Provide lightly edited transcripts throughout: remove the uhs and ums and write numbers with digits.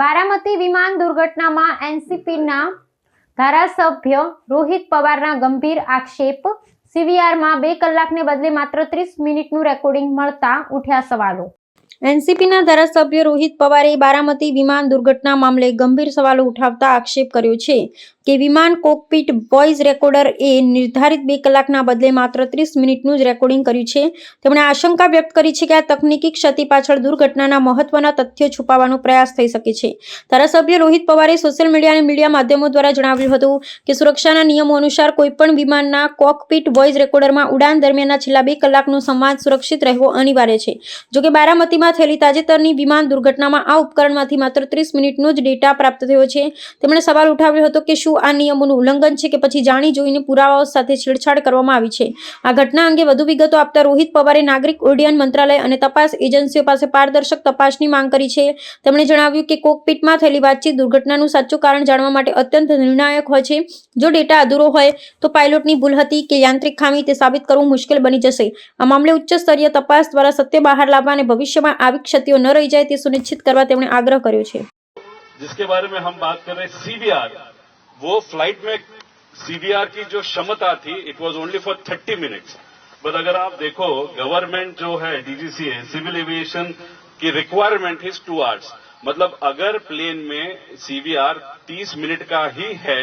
બારામતી વિમાન દુર્ઘટનામાં એનસીપીના ધારાસભ્ય રોહિત પવારના ગંભીર આક્ષેપ। સીવીઆરમાં 2 કલાકને બદલે માત્ર 30 મિનિટનું રેકોર્ડિંગ મળતા ઉઠ્યા સવાલો। એનસીપીના ધારાસભ્ય રોહિત પવારે બારામતી વિમાન દુર્ઘટના મામલે ગંભીર સવાલો ઉઠાવતા આક્ષેપ કર્યો છે કે વિમાન કોકપિટ વોઇસ રેકોર્ડર એ નિર્ધારિત 2 કલાકના બદલે માત્ર 30 મિનિટનું જ રેકોર્ડિંગ કર્યું છે। તેમણે આશંકા વ્યક્ત કરી છે કે આ તકનીકી ક્ષતિ પાછળ દુર્ઘટનાના મહત્વના તથ્યો છુપાવવાનો પ્રયાસ થઈ શકે છે। ધારાસભ્ય રોહિત પવારે સોશિયલ મીડિયા અને મીડિયા માધ્યમો દ્વારા જણાવ્યું હતું કે સુરક્ષાના નિયમો અનુસાર કોઈપણ વિમાનના કોકપિટ વોઇસ રેકોર્ડરમાં ઉડાન દરમિયાનના છેલ્લા 2 કલાકનો સંવાદ સુરક્ષિત રહેવો અનિવાર્ય છે। જોકે બારામતીમાં થયેલી તાજેતરની વિમાન દુર્ઘટનામાં આ ઉપકરણમાંથી માત્ર 30 મિનિટનો જ ડેટા પ્રાપ્ત થયો છે। તેમણે સવાલ ઉઠાવ્યો હતો કે શું આ નિયમોનું ઉલ્લંઘન છે કે પછી જાણી જોઈને પુરાવાઓ સાથે છેડછાડ કરવામાં આવી છે। આ ઘટના અંગે વધુ વિગતો આપતા રોહિત પવારે નાગરિક ઉડ્ડયન મંત્રાલય અને તપાસ એજન્સીઓ પાસે પારદર્શક તપાસની માંગ કરી છે। તેમણે જણાવ્યું કે કોકપિટમાં થયેલી વાતચીત દુર્ઘટનાનું સાચું કારણ જાણવા માટે અત્યંત નિર્ણાયક હોય છે। જો ડેટા અધૂરો હોય તો પાયલોટની ભૂલ હતી કે યાંત્રિક ખામી તે સાબિત કરવું મુશ્કેલ બની જશે। આ મામલે ઉચ્ચ સ્તરીય તપાસ દ્વારા સત્ય બહાર લાવવા અને ભવિષ્યમાં આવી क्षतियों न रह जाए ते सुनिश्चित करवा તેમણે आग्रह કર્યો છે। जिसके बारे में हम बात कर रहे हैं सीवीआर, वो फ्लाइट में सीवीआर की जो क्षमता थी it was only for 30 minutes. But अगर आप देखो गवर्नमेंट जो है डीजीसीए सिविल एविएशन की रिक्वायरमेंट इज 2 आवर्स। मतलब अगर प्लेन में सीवीआर 30 मिनट का ही है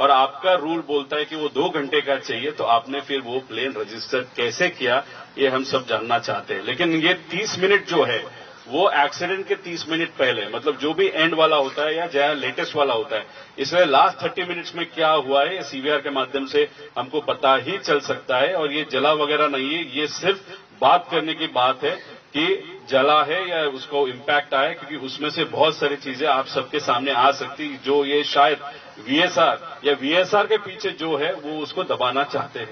और आपका रूल बोलता है कि वो 2 घंटे का चाहिए तो आपने फिर वो प्लेन रजिस्टर कैसे किया ये हम सब जानना चाहते हैं। लेकिन ये 30 मिनट जो है वो एक्सीडेंट के 30 मिनट पहले, मतलब जो भी एंड वाला होता है या जो लेटेस्ट वाला होता है, इसलिए लास्ट 30 मिनट्स में क्या हुआ है ये सीवीआर के माध्यम से हमको पता ही चल सकता है। और ये जला वगैरह नहीं है, ये सिर्फ बात करने की बात है कि जला है या उसको इम्पैक्ट आया, क्योंकि उसमें से बहुत सारी चीजें आप सबके सामने आ सकती जो ये शायद वीएसआर या वीएसआर के पीछे जो है वो उसको दबाना चाहते हैं।